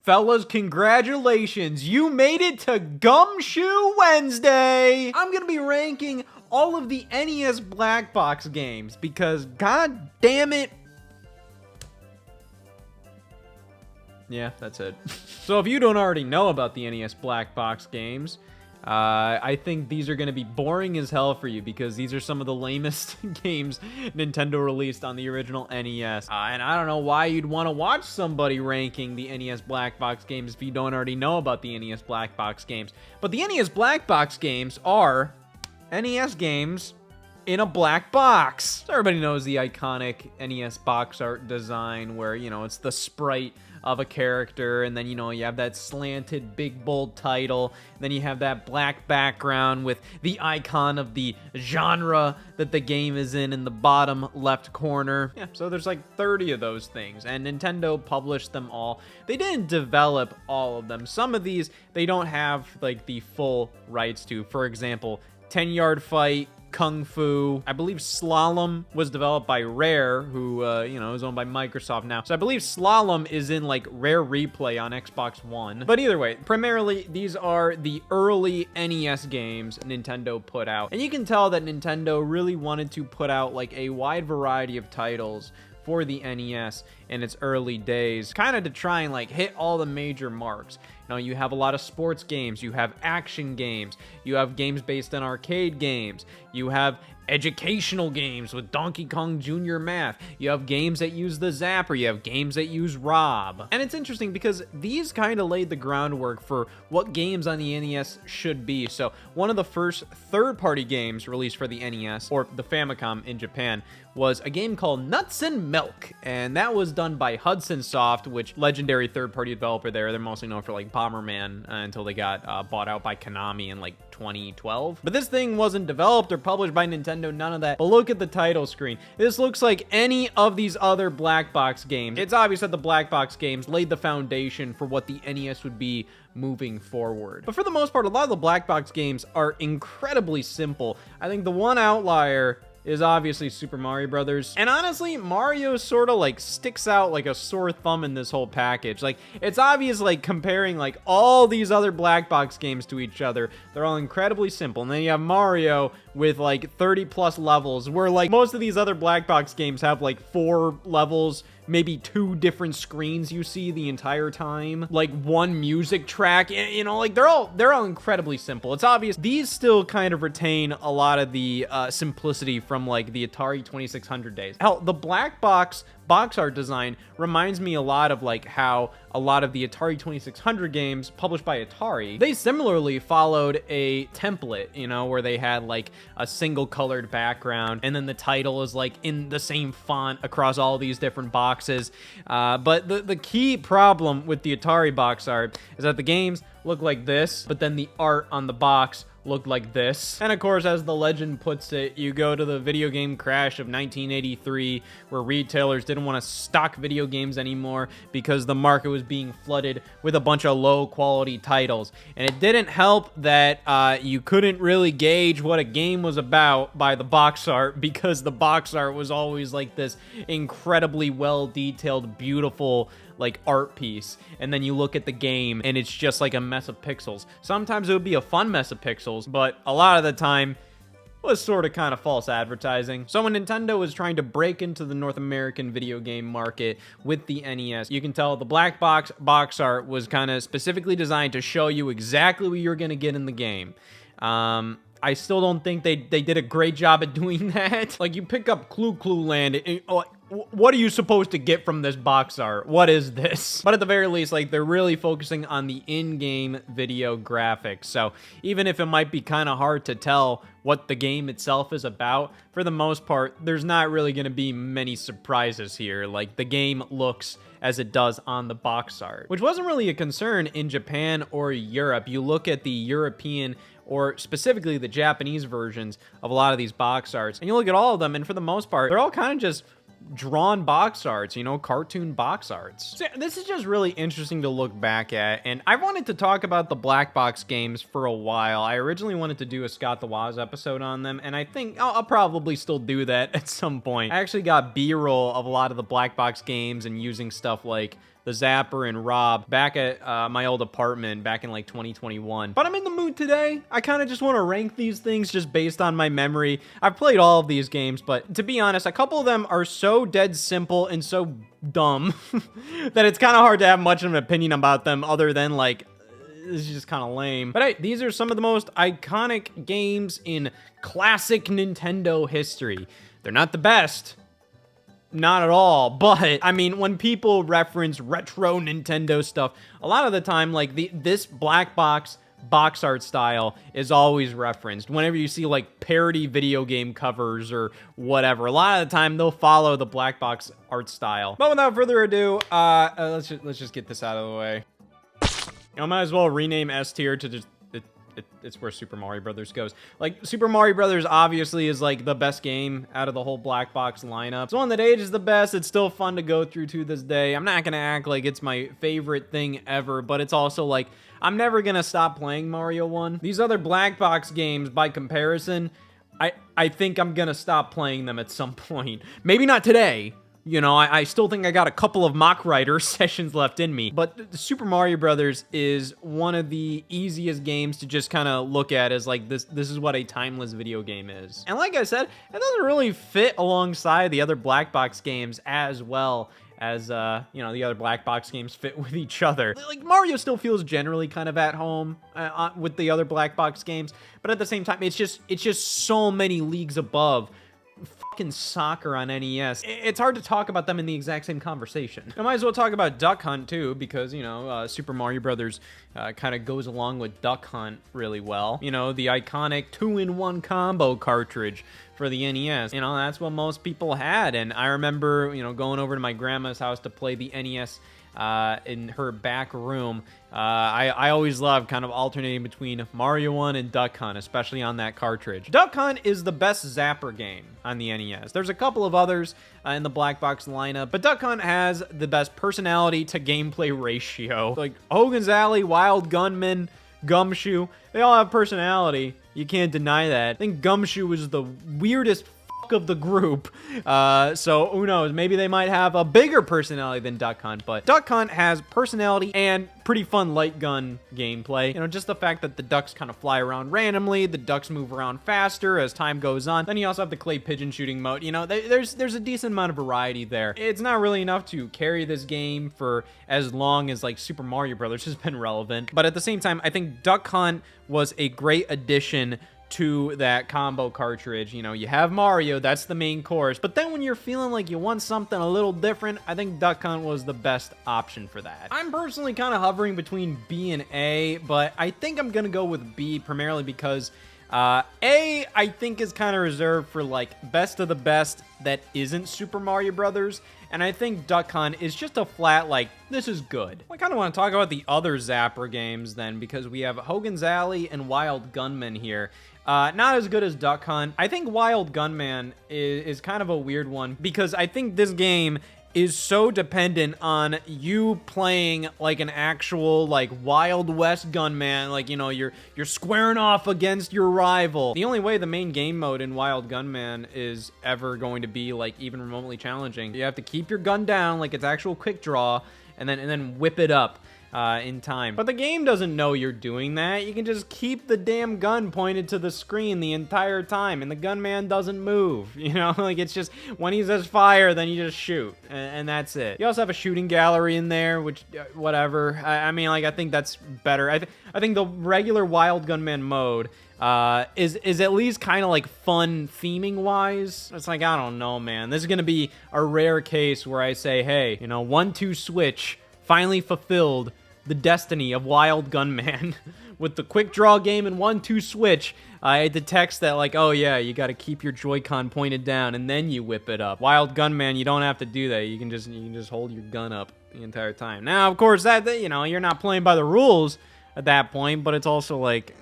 Fellas, congratulations! You made it to Gumshoe Wednesday! I'm gonna be ranking all of the NES Black Box games because, god damn it. Yeah, that's it. So if you don't already know about the NES Black Box games, I think these are going to be boring as hell for you because these are some of the lamest games Nintendo released on the original NES. And I don't know why you'd want to watch somebody ranking the NES Black Box games if you don't already know about the NES Black Box games. But the NES Black Box games are NES games in a black box. So everybody knows the iconic NES box art design where, you know, it's the sprite of a character, and then, you know, you have that slanted big bold title, and then you have that black background with the icon of the genre that the game is in the bottom left corner. Yeah, so there's like 30 of those things, and Nintendo published them all. They didn't develop all of them. Some of these they don't have like the full rights to. For example, 10-Yard Fight, Kung Fu. I believe Slalom was developed by Rare, who, you know, is owned by Microsoft now. So I believe Slalom is in, like, Rare Replay on Xbox One. But either way, primarily, these are the early NES games Nintendo put out. And you can tell that Nintendo really wanted to put out, like, a wide variety of titles for the NES in its early days, kind of to try and like hit all the major marks. You know, you have a lot of sports games, you have action games, you have games based on arcade games, you have educational games with Donkey Kong Jr. Math, you have games that use the Zapper, you have games that use Rob. And it's interesting because these kind of laid the groundwork for what games on the NES should be. So one of the first third-party games released for the NES, or the Famicom in Japan, was a game called Nuts and Milk, and that was done by Hudson Soft, which legendary third-party developer there. They're mostly known for like Bomberman until they got bought out by Konami in like 2012. But this thing wasn't developed or published by Nintendo, none of that. But look at the title screen. This looks like any of these other black box games. It's obvious that the black box games laid the foundation for what the NES would be moving forward. But for the most part, a lot of the black box games are incredibly simple. I think the one outlier is obviously Super Mario Brothers. And honestly, Mario sort of like sticks out like a sore thumb in this whole package. Like, it's obvious, like, comparing like all these other black box games to each other, they're all incredibly simple. And then you have Mario with like 30 plus levels, where like most of these other black box games have like 4 levels, maybe 2 different screens you see the entire time, like 1 music track, you know, like they're all incredibly simple. It's obvious these still kind of retain a lot of the simplicity from like the Atari 2600 days. Hell, the black box art design reminds me a lot of like how a lot of the Atari 2600 games published by Atari, they similarly followed a template, you know, where they had like a single colored background and then the title is like in the same font across all these different boxes. But the key problem with the Atari box art is that the games look like this, but then the art on the box looked like this. And of course, as the legend puts it, you go to the video game crash of 1983, where retailers didn't want to stock video games anymore because the market was being flooded with a bunch of low quality titles. And it didn't help that you couldn't really gauge what a game was about by the box art, because the box art was always like this incredibly well detailed, beautiful like art piece, and then you look at the game and it's just like a mess of pixels. Sometimes it would be a fun mess of pixels, but a lot of the time was sort of kind of false advertising. So when Nintendo was trying to break into the North American video game market with the NES, you can tell the black box art was kind of specifically designed to show you exactly what you're gonna get in the game. I still don't think they did a great job at doing that. Like, you pick up Clue Land, what are you supposed to get from this box art? What is this? But at the very least, like, they're really focusing on the in-game video graphics. So even if it might be kind of hard to tell what the game itself is about, for the most part, there's not really going to be many surprises here. Like, the game looks as it does on the box art, which wasn't really a concern in Japan or Europe. You look at the European, or specifically the Japanese versions of a lot of these box arts, and you look at all of them, and for the most part, they're all kind of just drawn box arts, you know, cartoon box arts. So this is just really interesting to look back at, and I wanted to talk about the black box games for a while. I originally wanted to do a Scott the Woz episode on them, and I think I'll probably still do that at some point. I actually got B-roll of a lot of the black box games and using stuff like the Zapper and Rob back at my old apartment back in like 2021. But I'm in the mood today. I kind of just want to rank these things just based on my memory. I've played all of these games, but to be honest, a couple of them are so dead simple and so dumb that it's kind of hard to have much of an opinion about them other than like, this is just kind of lame. But hey, these are some of the most iconic games in classic Nintendo history. They're not the best. Not at all, but I mean, when people reference retro Nintendo stuff, a lot of the time, like this black box art style is always referenced. Whenever you see like parody video game covers or whatever, a lot of the time they'll follow the black box art style. But without further ado, let's just get this out of the way. I might as well rename S tier to just it's where Super Mario Brothers goes. Like, Super Mario Brothers obviously is like the best game out of the whole black box lineup. It's one that ages the best. It's still fun to go through to this day. I'm not gonna act like it's my favorite thing ever, but it's also like, I'm never gonna stop playing Mario 1. These other black box games, by comparison, I think I'm gonna stop playing them at some point. Maybe not today. You know, I still think I got a couple of Mock Rider sessions left in me. But Super Mario Brothers is one of the easiest games to just kind of look at as like, this is what a timeless video game is. And like I said, it doesn't really fit alongside the other black box games as well as, you know, the other black box games fit with each other. Like, Mario still feels generally kind of at home with the other black box games. But at the same time, it's just so many leagues above fucking soccer on NES. It's hard to talk about them in the exact same conversation. I might as well talk about Duck Hunt too, because, you know, Super Mario Brothers kind of goes along with Duck Hunt really well. You know, the iconic 2-in-1 combo cartridge for the NES. You know, that's what most people had, and I remember, you know, going over to my grandma's house to play the NES in her back room. I always loved kind of alternating between Mario 1 and Duck Hunt, especially on that cartridge. Duck Hunt is the best Zapper game on the NES. There's a couple of others in the black box lineup, but Duck Hunt has the best personality to gameplay ratio. Like Hogan's Alley, Wild Gunman, Gumshoe, they all have personality. You can't deny that. I think Gumshoe is the weirdest of the group, so who knows, maybe they might have a bigger personality than Duck Hunt, but Duck Hunt has personality and pretty fun light gun gameplay. You know, just the fact that the ducks kind of fly around randomly, the ducks move around faster as time goes on. Then you also have the clay pigeon shooting mode. You know, there's a decent amount of variety there. It's not really enough to carry this game for as long as like Super Mario Brothers has been relevant, but at the same time, I think Duck Hunt was a great addition to that combo cartridge. You know, you have Mario, that's the main course, but then when you're feeling like you want something a little different, I think Duck Hunt was the best option for that. I'm personally kind of hovering between B and A, but I think I'm gonna go with B primarily because A, I think, is kind of reserved for like best of the best that isn't Super Mario Brothers, and I think Duck Hunt is just a flat like, this is good. I kind of want to talk about the other Zapper games then, because we have Hogan's Alley and Wild Gunman here. Not as good as Duck Hunt. I think Wild Gunman is kind of a weird one, because I think this game is so dependent on you playing like an actual like Wild West gunman, like, you know, you're squaring off against your rival. The only way the main game mode in Wild Gunman is ever going to be like even remotely challenging, you have to keep your gun down like it's actual quick draw and then whip it up in time. But the game doesn't know you're doing that. You can just keep the damn gun pointed to the screen the entire time, and the gunman doesn't move. You know, like, it's just, when he says fire, then you just shoot, and that's it. You also have a shooting gallery in there, which, whatever. I mean, like, I think that's better. I think the regular Wild Gunman mode is at least kind of like fun theming wise. It's like, I don't know, man. This is gonna be a rare case where I say, hey, you know, 1-2 switch finally fulfilled the destiny of Wild Gunman. With the quick draw game and 1-2 switch, it detects that, like, oh yeah, you gotta keep your Joy-Con pointed down and then you whip it up. Wild Gunman, you don't have to do that. You can just hold your gun up the entire time. Now, of course, that, you know, you're not playing by the rules at that point, but it's also like,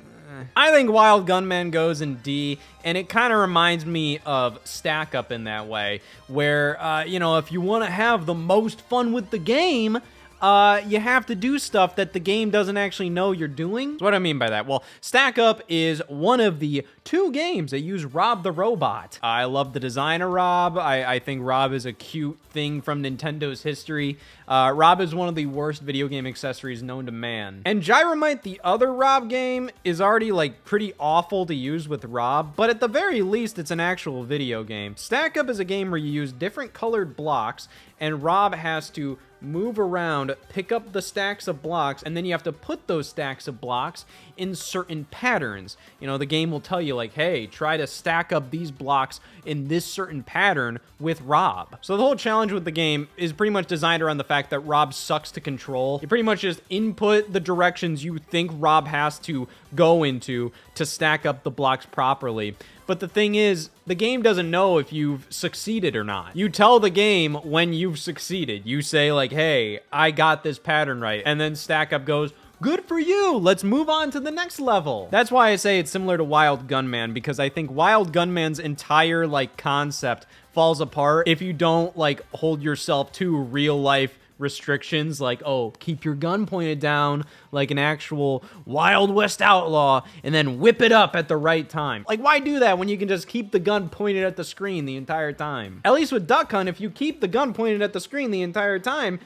I think Wild Gunman goes in D, and it kind of reminds me of Stack Up in that way, where, you know, if you want to have the most fun with the game, you have to do stuff that the game doesn't actually know you're doing. So what do I mean by that? Well, Stack Up is one of the 2 games that use Rob the Robot. I love the design of Rob. I think Rob is a cute thing from Nintendo's history. Rob is one of the worst video game accessories known to man. And Gyromite, the other Rob game, is already like pretty awful to use with Rob, but at the very least, it's an actual video game. Stack Up is a game where you use different colored blocks, and Rob has to move around, pick up the stacks of blocks, and then you have to put those stacks of blocks in certain patterns. You know, the game will tell you like, hey, try to stack up these blocks in this certain pattern with Rob. So the whole challenge with the game is pretty much designed around the fact that Rob sucks to control. You pretty much just input the directions you think Rob has to go into to stack up the blocks properly. But the thing is, the game doesn't know if you've succeeded or not. You tell the game when you've succeeded. You say like, hey, I got this pattern right. And then Stack Up goes, good for you, let's move on to the next level. That's why I say it's similar to Wild Gunman, because I think Wild Gunman's entire like concept falls apart if you don't like hold yourself to real life restrictions, like, oh, keep your gun pointed down like an actual Wild West outlaw and then whip it up at the right time. Like, why do that when you can just keep the gun pointed at the screen the entire time? At least with Duck Hunt, if you keep the gun pointed at the screen the entire time,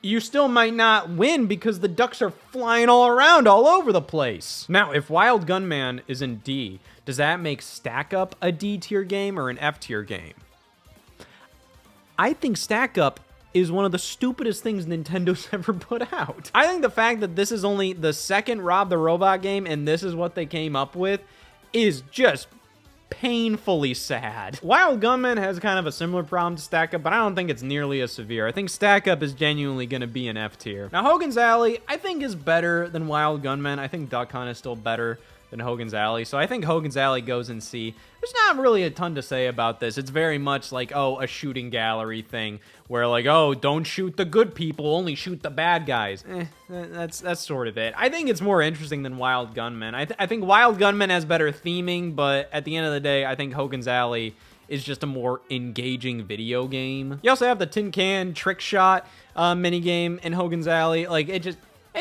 you still might not win because the ducks are flying all around all over the place. Now, if Wild Gunman is in D, does that make Stack Up a D tier game or an F tier game? I think Stack Up is one of the stupidest things Nintendo's ever put out. I think the fact that this is only the second Rob the Robot game and this is what they came up with is just painfully sad. Wild Gunman has kind of a similar problem to Stack Up, but I don't think it's nearly as severe. I think Stack Up is genuinely going to be an F tier. Now, Hogan's Alley, I think, is better than Wild Gunman. I think Duck Hunt is still better than Hogan's Alley, so I think Hogan's Alley goes in C. There's not really a ton to say about this. It's very much like, oh, a shooting gallery thing, where like, oh, don't shoot the good people, only shoot the bad guys. That's sort of it. I think it's more interesting than Wild Gunman. I think Wild Gunman has better theming, but at the end of the day, I think Hogan's Alley is just a more engaging video game. You also have the tin can trick shot minigame in Hogan's Alley. Like, it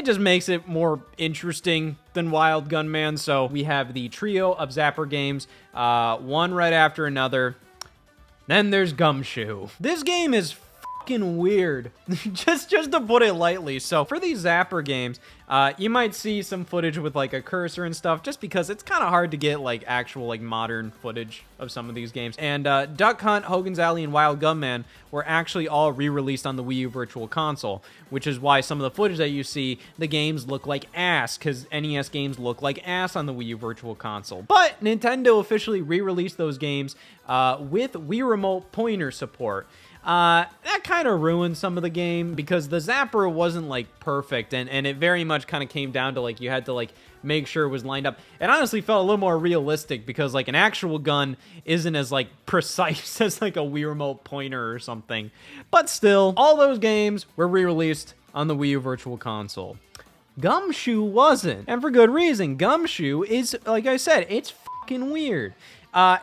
just makes it more interesting than Wild Gunman. So we have the trio of Zapper games, one right after another. Then there's Gumshoe. This game is fucking weird, just to put it lightly. So for these Zapper games, you might see some footage with like a cursor and stuff, just because it's kind of hard to get like actual like modern footage of some of these games. And Duck Hunt, Hogan's Alley, and Wild Gunman were actually all re-released on the Wii U Virtual Console, which is why some of the footage that you see, the games look like ass, because NES games look like ass on the Wii U Virtual Console. But Nintendo officially re-released those games with Wii Remote pointer support. That kind of ruined some of the game because the Zapper wasn't like perfect, and it very much kind of came down to like you had to like make sure it was lined up. It honestly felt a little more realistic because like an actual gun isn't as like precise as like a Wii Remote pointer or something. But still, all those games were re-released on the Wii U Virtual Console. Gumshoe wasn't, and for good reason. Gumshoe is, like I said, it's fucking weird.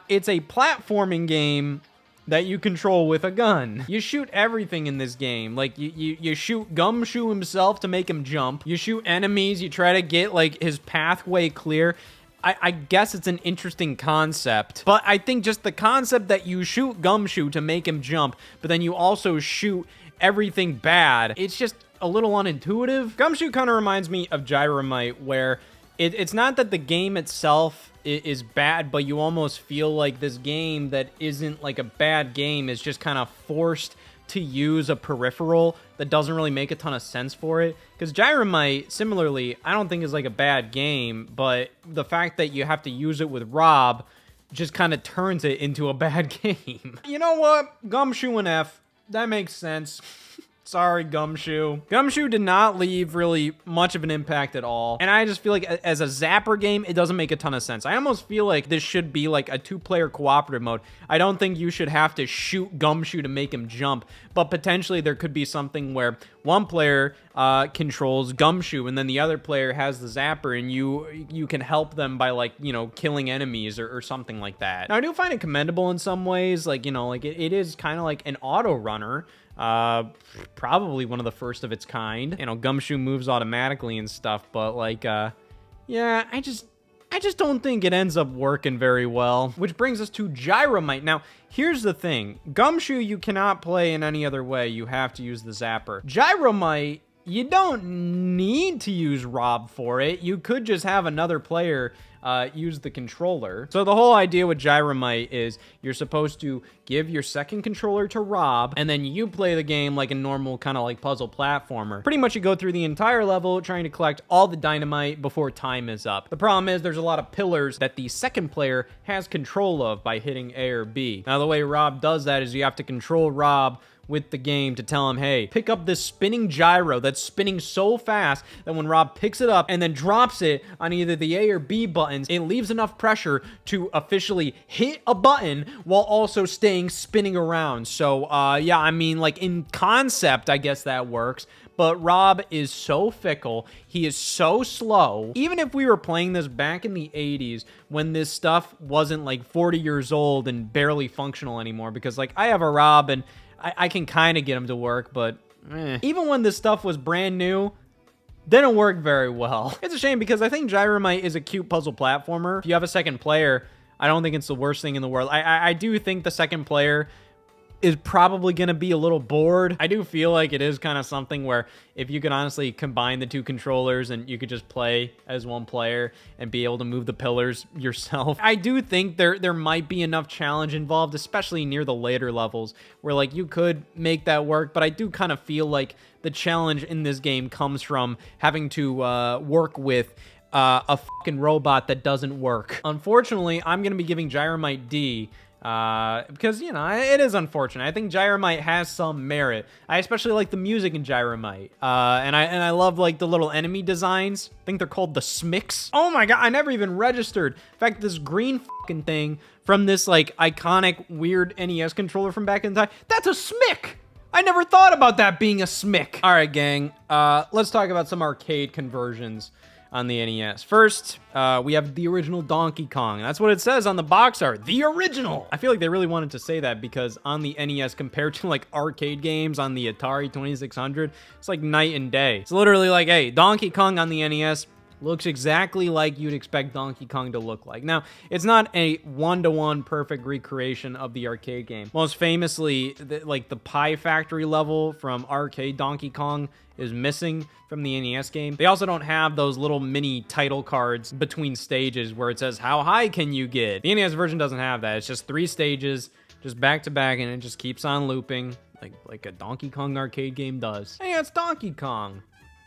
It's a platforming game that you control with a gun. You shoot everything in this game. Like, you shoot Gumshoe himself to make him jump. You shoot enemies. You try to get, like, his pathway clear. I guess it's an interesting concept. But I think just the concept that you shoot Gumshoe to make him jump, but then you also shoot everything bad, it's just a little unintuitive. Gumshoe kind of reminds me of Gyromite, where it's not that the game itself is bad, but you almost feel like this game that isn't like a bad game is just kind of forced to use a peripheral that doesn't really make a ton of sense for it. Because Gyromite, similarly, I don't think is like a bad game, but the fact that you have to use it with Rob just kind of turns it into a bad game. You know what? Gumshoe and F, that makes sense. Sorry, Gumshoe. Gumshoe did not leave really much of an impact at all. And I just feel like as a Zapper game, it doesn't make a ton of sense. I almost feel like this should be like a 2-player cooperative mode. I don't think you should have to shoot Gumshoe to make him jump, but potentially there could be something where one player controls Gumshoe and then the other player has the Zapper, and you can help them by, like, you know, killing enemies or something like that. Now, I do find it commendable in some ways. Like, you know, like it is kind of like an auto runner. Probably one of the first of its kind. You know, Gumshoe moves automatically and stuff, but like, yeah, I just don't think it ends up working very well. Which brings us to Gyromite. Now, here's the thing. Gumshoe you cannot play in any other way. You have to use the zapper. Gyromite, you don't need to use Rob for it. You could just have another player use the controller. So the whole idea with Gyromite is you're supposed to give your second controller to Rob, and then you play the game like a normal kind of like puzzle platformer. Pretty much you go through the entire level trying to collect all the dynamite before time is up. The problem is there's a lot of pillars that the second player has control of by hitting A or B. Now the way Rob does that is you have to control Rob with the game to tell him, hey, pick up this spinning gyro that's spinning so fast that when Rob picks it up and then drops it on either the A or B buttons, it leaves enough pressure to officially hit a button while also staying spinning around. So, yeah, I mean, like in concept, I guess that works. But Rob is so fickle. He is so slow. Even if we were playing this back in the 80s when this stuff wasn't like 40 years old and barely functional anymore, because like I have a Rob and I can kind of get him to work, but even when this stuff was brand new, didn't work very well. It's a shame because I think Gyromite is a cute puzzle platformer. If you have a second player, I don't think it's the worst thing in the world. I do think the second player is probably going to be a little bored. I do feel like it is kind of something where if you could honestly combine the two controllers and you could just play as one player and be able to move the pillars yourself. I do think there might be enough challenge involved, especially near the later levels where like you could make that work, but I do kind of feel like the challenge in this game comes from having to work with a fucking robot that doesn't work. Unfortunately, I'm going to be giving Gyromite D, because, you know, it is unfortunate. I think Gyromite has some merit. I especially like the music in Gyromite. And I love, like, the little enemy designs. I think they're called the Smicks. Oh my god, I never even registered. In fact, this green fucking thing from this, like, iconic, weird NES controller from back in the time, that's a Smick! I never thought about that being a Smick. All right, gang, let's talk about some arcade conversions on the NES. First, we have the original Donkey Kong. That's what it says on the box art, the original. I feel like they really wanted to say that because on the NES compared to like arcade games on the Atari 2600, it's like night and day. It's literally like, hey, Donkey Kong on the NES looks exactly like you'd expect Donkey Kong to look like. Now, it's not a one-to-one perfect recreation of the arcade game. Most famously, like the Pie Factory level from arcade Donkey Kong is missing from the NES game. They also don't have those little mini title cards between stages where it says, how high can you get? The NES version doesn't have that. It's just 3 stages, just back to back, and it just keeps on looping like a Donkey Kong arcade game does. Hey, it's Donkey Kong.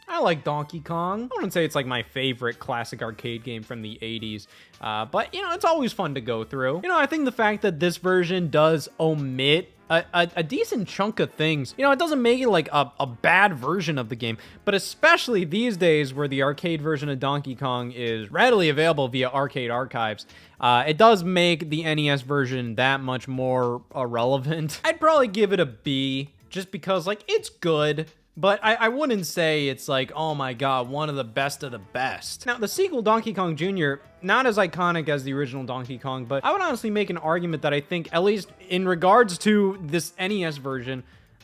I like Donkey Kong. I wouldn't say it's like my favorite classic arcade game from the 80s, but, you know, it's always fun to go through. You know, I think the fact that this version does omit a decent chunk of things, you know, it doesn't make it like a bad version of the game, but especially these days where the arcade version of Donkey Kong is readily available via arcade archives, it does make the NES version that much more relevant. I'd probably give it a B just because, like, it's good. But I wouldn't say it's like, oh my god, one of the best of the best. Now, the sequel, Donkey Kong Jr., not as iconic as the original Donkey Kong, but I would honestly make an argument that I think, at least in regards to this NES version,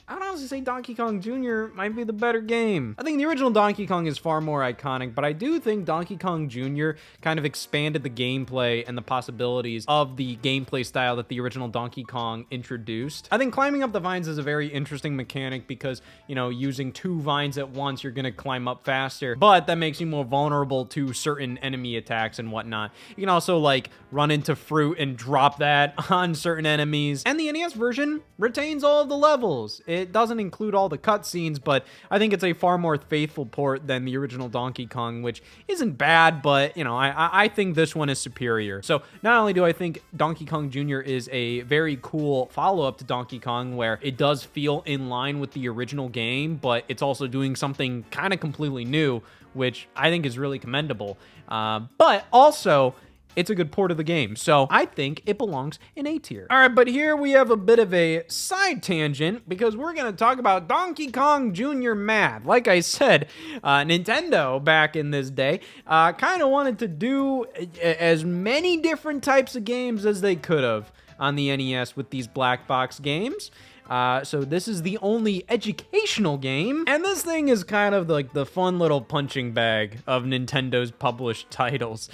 I would honestly say Donkey Kong Jr. might be the better game. I think the original Donkey Kong is far more iconic, but I do think Donkey Kong Jr. kind of expanded the gameplay and the possibilities of the gameplay style that the original Donkey Kong introduced. I think climbing up the vines is a very interesting mechanic because, you know, using 2 vines at once, you're gonna climb up faster, but that makes you more vulnerable to certain enemy attacks and whatnot. You can also, like, run into fruit and drop that on certain enemies. And the NES version retains all of the levels. It doesn't include all the cutscenes, but I think it's a far more faithful port than the original Donkey Kong, which isn't bad, but, you know, I think this one is superior. So not only do I think Donkey Kong Jr. is a very cool follow-up to Donkey Kong, where it does feel in line with the original game, but it's also doing something kind of completely new, which I think is really commendable. But also, it's a good port of the game, so I think it belongs in A tier. All right, but here we have a bit of a side tangent because we're gonna talk about Donkey Kong Jr. Math. Like I said, Nintendo back in this day kind of wanted to do as many different types of games as they could have on the NES with these black box games. So this is the only educational game, and this thing is kind of like the fun little punching bag of Nintendo's published titles,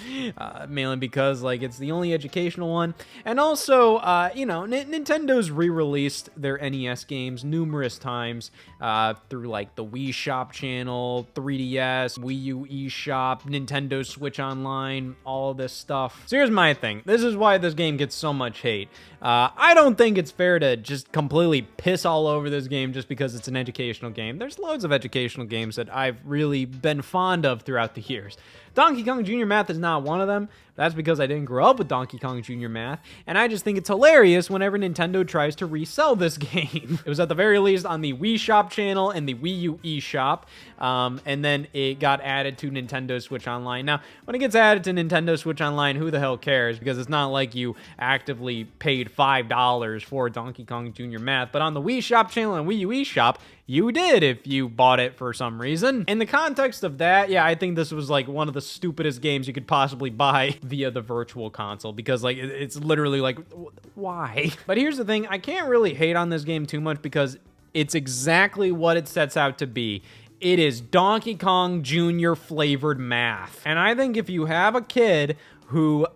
mainly because like it's the only educational one, and also you know, Nintendo's re-released their NES games numerous times through like the Wii Shop channel, 3DS, Wii U eShop, Nintendo Switch Online, all of this stuff. So here's my thing. This is why this game gets so much hate. I don't think it's fair to just completely piss all over this game just because it's an educational game. There's loads of educational games that I've really been fond of throughout the years. Donkey Kong Jr. Math is not one of them. That's because I didn't grow up with Donkey Kong Jr. Math, and I just think it's hilarious whenever Nintendo tries to resell this game. It was at the very least on the Wii Shop channel and the Wii U eShop, and then it got added to Nintendo Switch Online. Now, when it gets added to Nintendo Switch Online, who the hell cares? Because it's not like you actively paid $5 for Donkey Kong Jr. Math, but on the Wii Shop channel and Wii U eShop, you did if you bought it for some reason. In the context of that, yeah, I think this was like one of the stupidest games you could possibly buy via the virtual console, because like it's literally like, why? But here's the thing, I can't really hate on this game too much because it's exactly what it sets out to be. It is Donkey Kong Jr. flavored math. And I think if you have a kid who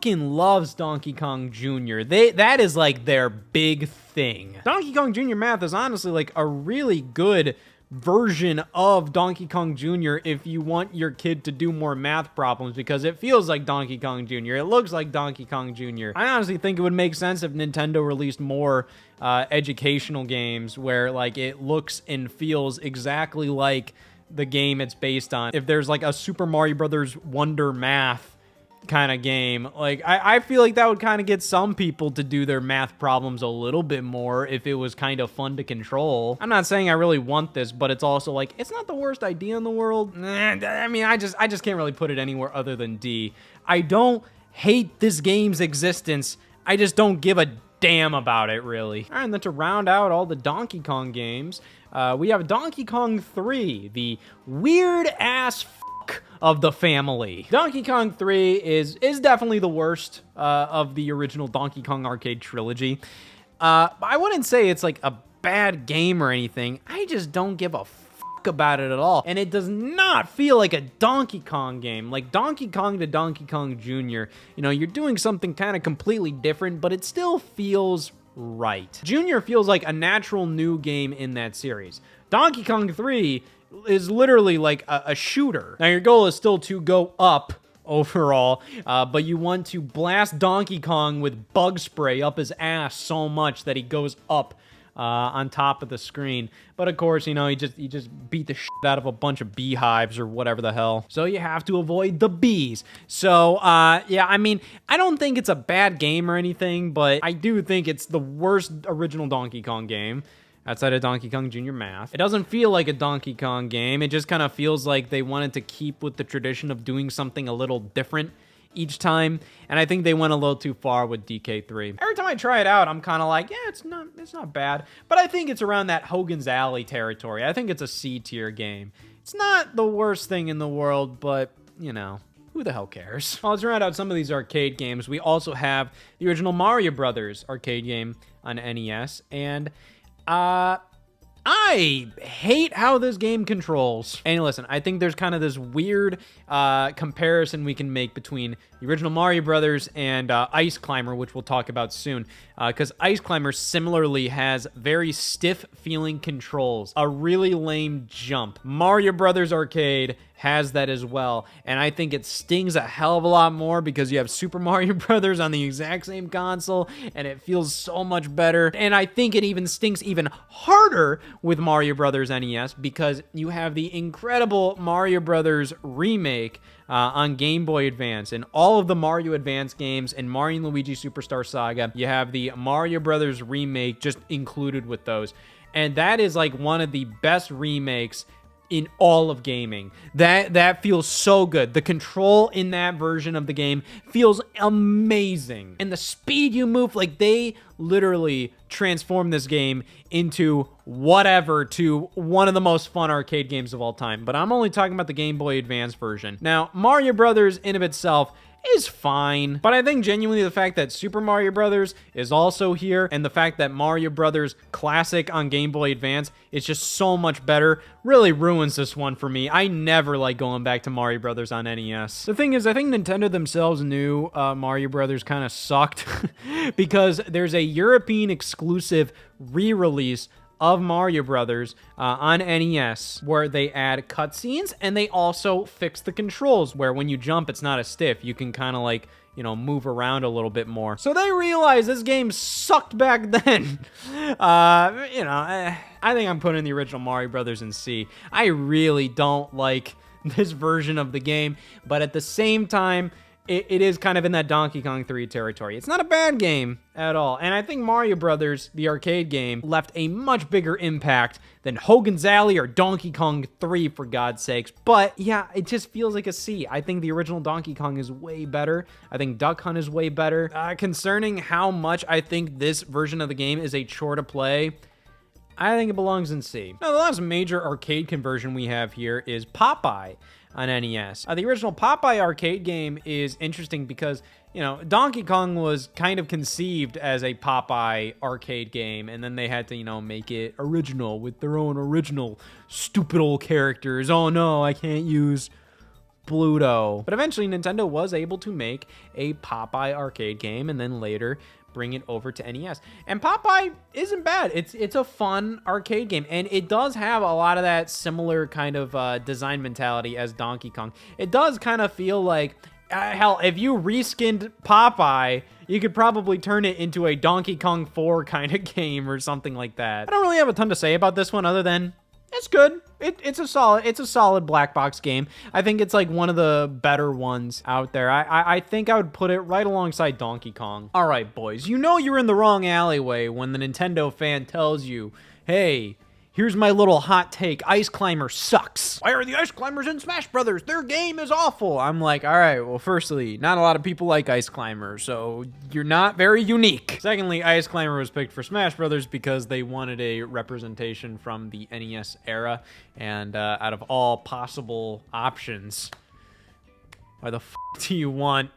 loves Donkey Kong Jr., that is like their big thing. Donkey Kong Jr. Math is honestly like a really good version of Donkey Kong Jr. if you want your kid to do more math problems, because it feels like Donkey Kong Jr. It looks like Donkey Kong Jr. I honestly think it would make sense if Nintendo released more educational games where like it looks and feels exactly like the game it's based on. If there's like a Super Mario Brothers Wonder Math kind of game, like I feel like that would kind of get some people to do their math problems a little bit more if it was kind of fun to control. I'm not saying I really want this, but it's also like, it's not the worst idea in the world. I mean, I just can't really put it anywhere other than D. I don't hate this game's existence. I just don't give a damn about it, really. All right, and then to round out all the Donkey Kong games, we have Donkey Kong 3, the weird-ass of the family. Donkey Kong 3 is definitely the worst of the original Donkey Kong arcade trilogy. I wouldn't say it's like a bad game or anything. I just don't give a fuck about it at all. And it does not feel like a Donkey Kong game. Like Donkey Kong to Donkey Kong Jr., you know, you're doing something kind of completely different, but it still feels right. Junior feels like a natural new game in that series. Donkey Kong 3 is literally like a shooter. Now, your goal is still to go up overall, but you want to blast Donkey Kong with bug spray up his ass so much that he goes up on top of the screen. But of course, you know, he just beat the shit out of a bunch of beehives or whatever the hell. So you have to avoid the bees. So, yeah, I mean, I don't think it's a bad game or anything, but I do think it's the worst original Donkey Kong game outside of Donkey Kong Jr. Math. It doesn't feel like a Donkey Kong game. It just kind of feels like they wanted to keep with the tradition of doing something a little different each time, and I think they went a little too far with DK3. Every time I try it out, I'm kind of like, yeah, it's not bad, but I think it's around that Hogan's Alley territory. I think it's a C-tier game. It's not the worst thing in the world, but, you know, who the hell cares? Well, let's round out some of these arcade games. We also have the original Mario Brothers arcade game on NES, and I hate how this game controls. And listen, I think there's kind of this weird comparison we can make between the original Mario Brothers and Ice Climber, which we'll talk about soon. Because Ice Climber similarly has very stiff-feeling controls, a really lame jump. Mario Brothers Arcade has that as well, and I think it stings a hell of a lot more because you have Super Mario Brothers on the exact same console, and it feels so much better. And I think it even stinks even harder with Mario Brothers NES because you have the incredible Mario Brothers remake on Game Boy Advance, and all of the Mario Advance games and Mario & Luigi Superstar Saga, you have the Mario Brothers remake just included with those. And that is like one of the best remakes in all of gaming. That feels so good. The control in that version of the game feels amazing. And the speed you move, like they literally transform this game into whatever to one of the most fun arcade games of all time. But I'm only talking about the Game Boy Advance version. Now, Mario Brothers in of itself is fine, but I think genuinely the fact that Super Mario Brothers is also here and the fact that Mario Brothers Classic on Game Boy Advance is just so much better really ruins this one for me. I never like going back to Mario Brothers on NES. The thing is, I think Nintendo themselves knew Mario Brothers kind of sucked because there's a European exclusive re-release of Mario Brothers on NES, where they add cutscenes and they also fix the controls, where when you jump, it's not as stiff. You can kind of like, you know, move around a little bit more. So they realized this game sucked back then. I think I'm putting the original Mario Brothers in C. I really don't like this version of the game, but at the same time, it is kind of in that Donkey Kong 3 territory. It's not a bad game at all. And I think Mario Brothers, the arcade game, left a much bigger impact than Hogan's Alley or Donkey Kong 3, for God's sakes. But yeah, it just feels like a C. I think the original Donkey Kong is way better. I think Duck Hunt is way better. Concerning how much I think this version of the game is a chore to play, I think it belongs in C. Now, the last major arcade conversion we have here is Popeye on NES. The original Popeye arcade game is interesting because, you know, Donkey Kong was kind of conceived as a Popeye arcade game, and then they had to, you know, make it original with their own original stupid old characters. Oh no, I can't use Pluto. But eventually Nintendo was able to make a Popeye arcade game and then later bring it over to NES. And Popeye isn't bad. It's a fun arcade game, and it does have a lot of that similar kind of design mentality as Donkey Kong. It does kind of feel like, hell, if you reskinned Popeye, you could probably turn it into a Donkey Kong 4 kind of game or something like that. I don't really have a ton to say about this one other than it's good. It's a solid black box game. I think it's like one of the better ones out there. I think I would put it right alongside Donkey Kong. All right, boys, you know you're in the wrong alleyway when the Nintendo fan tells you, hey, here's my little hot take. Ice Climber sucks. Why are the Ice Climbers in Smash Brothers? Their game is awful. I'm like, all right, well, firstly, not a lot of people like Ice Climber, so you're not very unique. Secondly, Ice Climber was picked for Smash Brothers because they wanted a representation from the NES era, and out of all possible options, why the f do you want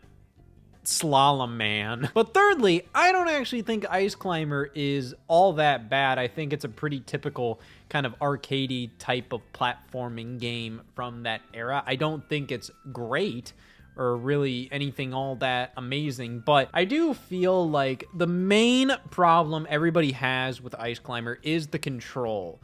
Slalom Man? But thirdly, I don't actually think Ice Climber is all that bad. I think it's a pretty typical kind of arcadey type of platforming game from that era. I don't think it's great or really anything all that amazing, but I do feel like the main problem everybody has with Ice Climber is the control.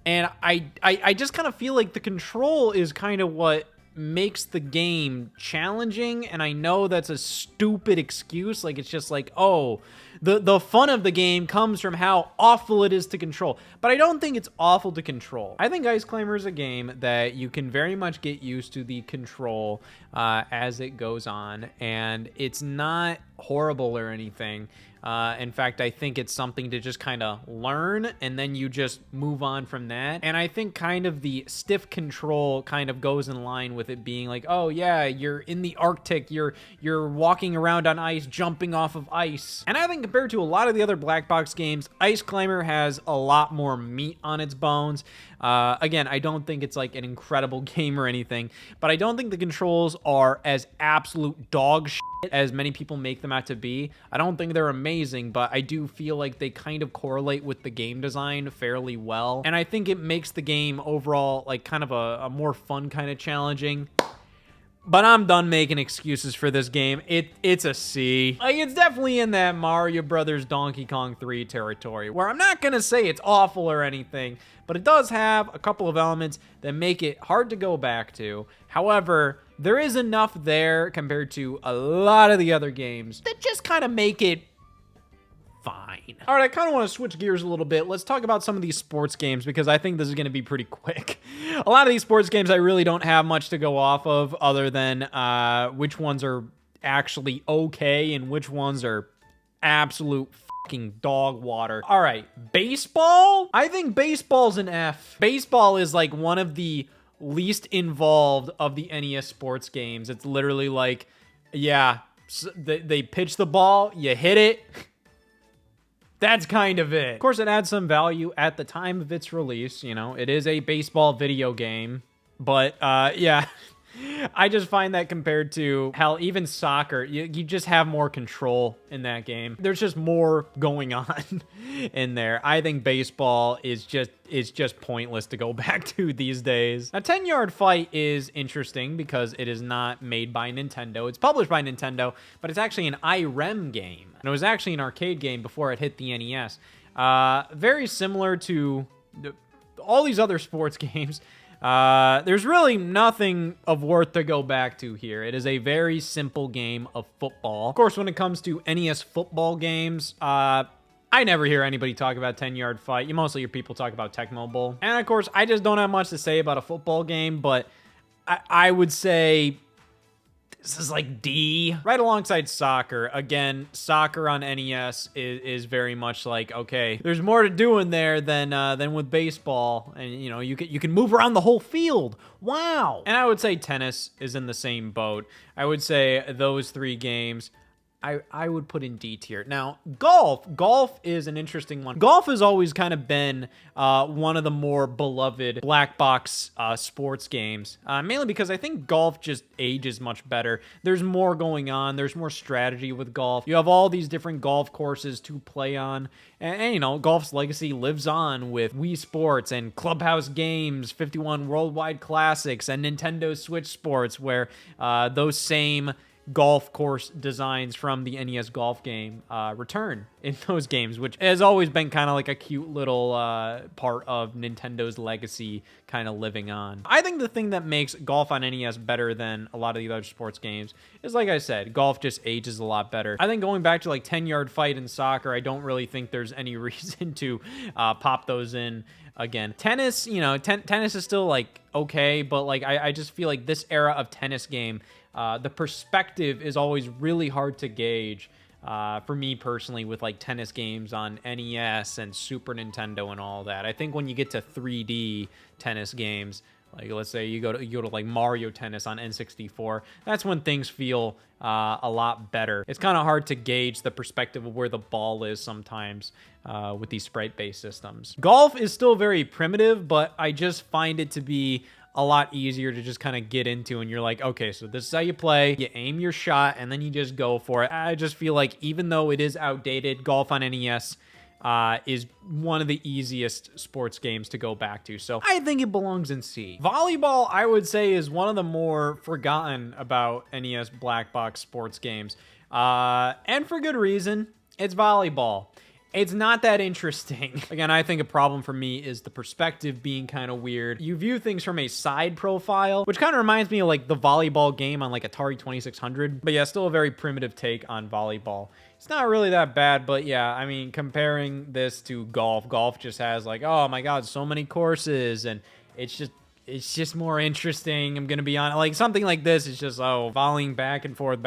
And I just kind of feel like the control is kind of what makes the game challenging, and I know that's a stupid excuse. Like, it's just like, oh, the fun of the game comes from how awful it is to control. But I don't think it's awful to control. I think Ice Climber is a game that you can very much get used to the control as it goes on, and it's not horrible or anything. In fact, I think it's something to just kind of learn, and then you just move on from that. And I think kind of the stiff control kind of goes in line with it being like, oh yeah, you're in the Arctic, you're walking around on ice, jumping off of ice. And I think compared to a lot of the other black box games, Ice Climber has a lot more meat on its bones. Again, I don't think it's like an incredible game or anything, but I don't think the controls are as absolute dog shit as many people make them out to be. I don't think they're amazing, but I do feel like they kind of correlate with the game design fairly well. And I think it makes the game overall like kind of a more fun kind of challenging. But I'm done making excuses for this game. It's a C. Like, it's definitely in that Mario Brothers Donkey Kong 3 territory, where I'm not gonna say it's awful or anything, but it does have a couple of elements that make it hard to go back to. However, there is enough there compared to a lot of the other games that just kind of make it fine. All right, I kind of want to switch gears a little bit. Let's talk about some of these sports games because I think this is going to be pretty quick. A lot of these sports games I really don't have much to go off of other than which ones are actually okay and which ones are absolute fucking dog water. All right, baseball? I think baseball's an F. Baseball is like one of the least involved of the NES sports games. It's literally like, yeah, they pitch the ball, you hit it, That's kind of it. Of course, it had some value at the time of its release. You know, it is a baseball video game. But, yeah, I just find that compared to, hell, even soccer, you just have more control in that game. There's just more going on in there. I think baseball is just pointless to go back to these days. Now, 10-Yard Fight is interesting because it is not made by Nintendo. It's published by Nintendo, but it's actually an IREM game. And it was actually an arcade game before it hit the NES. Very similar to all these other sports games. There's really nothing of worth to go back to here. It is a very simple game of football. Of course, when it comes to NES football games, I never hear anybody talk about 10-Yard Fight. You mostly hear people talk about Tecmo Bowl. And of course, I just don't have much to say about a football game, but I would say this is like D. Right alongside soccer. Again, soccer on NES is very much like, okay, there's more to do in there than with baseball. And, you know, you can move around the whole field. Wow. And I would say tennis is in the same boat. I would say those three games I would put in D tier. Now, golf is an interesting one. Golf has always kind of been one of the more beloved black box sports games, mainly because I think golf just ages much better. There's more going on. There's more strategy with golf. You have all these different golf courses to play on. And you know, golf's legacy lives on with Wii Sports and Clubhouse Games, 51 Worldwide Classics, and Nintendo Switch Sports, where those same golf course designs from the NES golf game return in those games, which has always been kind of like a cute little part of Nintendo's legacy kind of living on. I think the thing that makes golf on NES better than a lot of the other sports games is, like I said, golf just ages a lot better. I think going back to like 10-Yard Fight in soccer, I don't really think there's any reason to pop those in again. Tennis, you know, tennis is still like okay, but like I just feel like this era of tennis game, the perspective is always really hard to gauge for me personally with like tennis games on NES and Super Nintendo and all that. I think when you get to 3D tennis games, like let's say you go to like Mario Tennis on N64, that's when things feel a lot better. It's kind of hard to gauge the perspective of where the ball is sometimes with these sprite-based systems. Golf is still very primitive, but I just find it to be a lot easier to just kind of get into, and you're like, okay, so this is how you play. You aim your shot, and then you just go for it. I just feel like even though it is outdated, golf on NES is one of the easiest sports games to go back to. So I think it belongs in C. Volleyball, I would say, is one of the more forgotten about NES black box sports games. And for good reason. It's volleyball. It's not that interesting. Again, I think a problem for me is the perspective being kind of weird. You view things from a side profile, which kind of reminds me of like the volleyball game on like Atari 2600. But yeah, still a very primitive take on volleyball. It's not really that bad, but yeah, I mean, comparing this to golf just has like, oh my God, so many courses, and it's just more interesting. I'm gonna be on like something like this is just volleying back and forth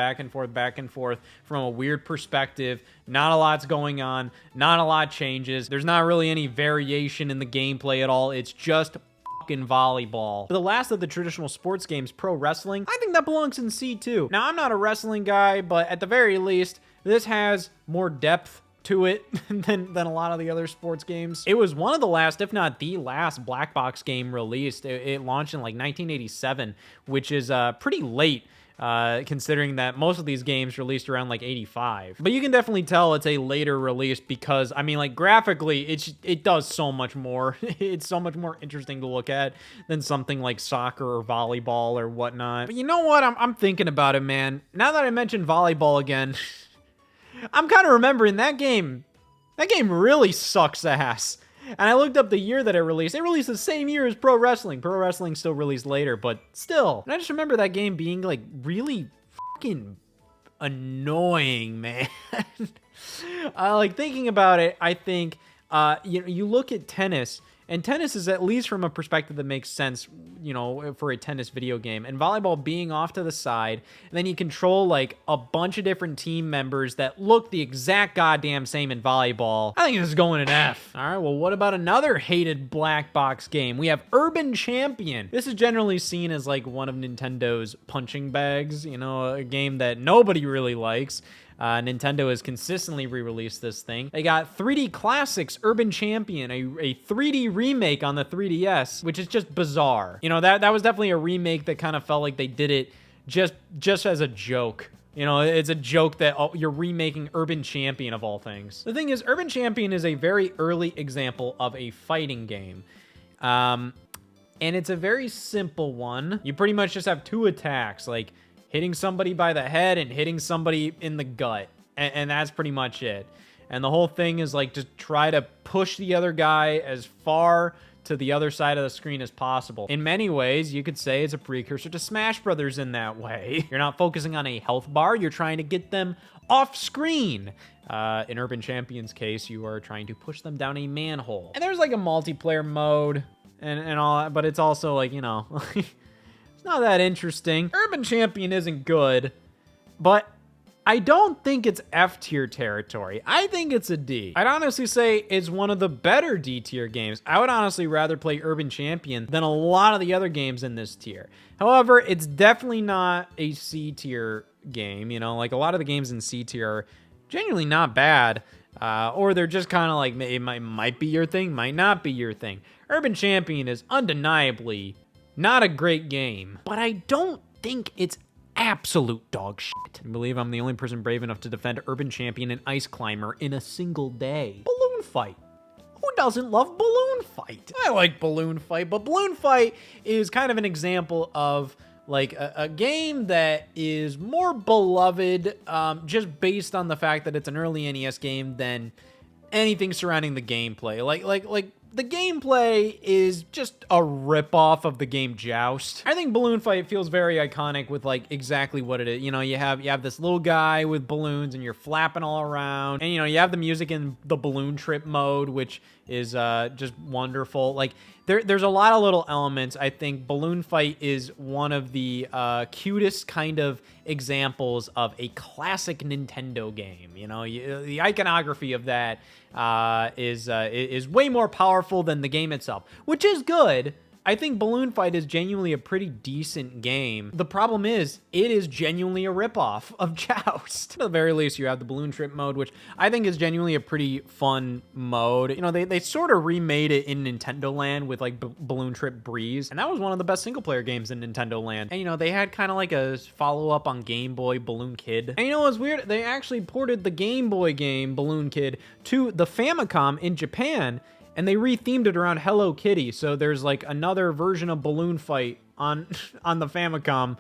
from a weird perspective. Not a lot's going on, not a lot changes. There's not really any variation in the gameplay at all. It's just fucking volleyball. For the last of the traditional sports games, pro wrestling, I think that belongs in C too. Now, I'm not a wrestling guy, but at the very least, this has more depth to it than a lot of the other sports games. It was one of the last, if not the last, black box game released. It launched in like 1987, which is pretty late considering that most of these games released around like 85. But you can definitely tell it's a later release because, I mean, like graphically, it does so much more. It's so much more interesting to look at than something like soccer or volleyball or whatnot. But you know what? I'm thinking about it, man. Now that I mentioned volleyball again, I'm kind of remembering that game. That game really sucks ass. And I looked up the year that it released. It released the same year as Pro Wrestling. Pro Wrestling still released later, but still. And I just remember that game being like really fucking annoying, man. Like thinking about it, I think you look at tennis. And tennis is at least from a perspective that makes sense, you know, for a tennis video game. And volleyball being off to the side, and then you control like a bunch of different team members that look the exact goddamn same in volleyball. I think this is going an F. All right, well, what about another hated black box game? We have Urban Champion. This is generally seen as like one of Nintendo's punching bags, you know, a game that nobody really likes. Nintendo has consistently re-released this thing. They got 3D Classics Urban Champion, a 3D remake on the 3DS, which is just bizarre. You know, that was definitely a remake that kind of felt like they did it just as a joke. You know, it's a joke that you're remaking Urban Champion of all things. The thing is, Urban Champion is a very early example of a fighting game. And it's a very simple one. You pretty much just have 2 attacks, like hitting somebody by the head and hitting somebody in the gut. And that's pretty much it. And the whole thing is like just try to push the other guy as far to the other side of the screen as possible. In many ways, you could say it's a precursor to Smash Brothers in that way. You're not focusing on a health bar, you're trying to get them off screen. In Urban Champion's case, you are trying to push them down a manhole. And there's like a multiplayer mode and all that, but it's also like, you know, it's not that interesting. Urban Champion isn't good, but I don't think it's F tier territory. I think it's a D. I'd honestly say it's one of the better D tier games. I would honestly rather play Urban Champion than a lot of the other games in this tier. However, it's definitely not a C tier game. You know, like a lot of the games in C tier are genuinely not bad. Or they're just kind of like, it might be your thing, might not be your thing. Urban Champion is undeniably not a great game, but I don't think it's absolute dog shit. I believe I'm the only person brave enough to defend Urban Champion and Ice Climber in a single day. Balloon Fight. Who doesn't love Balloon Fight? I like Balloon Fight, but Balloon Fight is kind of an example of like a game that is more beloved just based on the fact that it's an early NES game than anything surrounding the gameplay. Like the gameplay is just a ripoff of the game Joust. I think Balloon Fight feels very iconic with like exactly what it is. You know, you have this little guy with balloons and you're flapping all around. And you know, you have the music in the balloon trip mode, which is just wonderful. Like there's a lot of little elements. I think Balloon Fight is one of the cutest kind of examples of a classic Nintendo game. You know, the iconography of that is way more powerful than the game itself, which is good. I think Balloon Fight is genuinely a pretty decent game. The problem is, it is genuinely a ripoff of Joust. At the very least, you have the balloon trip mode, which I think is genuinely a pretty fun mode. You know, they sort of remade it in Nintendo Land with like Balloon Trip Breeze, and that was one of the best single-player games in Nintendo Land. And you know, they had kind of like a follow-up on Game Boy, Balloon Kid. And you know what's weird? They actually ported the Game Boy game, Balloon Kid, to the Famicom in Japan, and they rethemed it around Hello Kitty. So there's like another version of Balloon Fight on the Famicom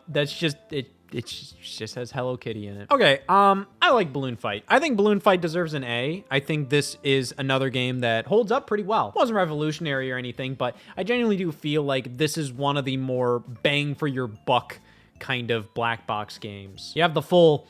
that's just it just has Hello Kitty in it. Okay, I like Balloon Fight. I think Balloon Fight deserves an A. I think this is another game that holds up pretty well. It wasn't revolutionary or anything, but I genuinely do feel like this is one of the more bang for your buck kind of black box games. You have the full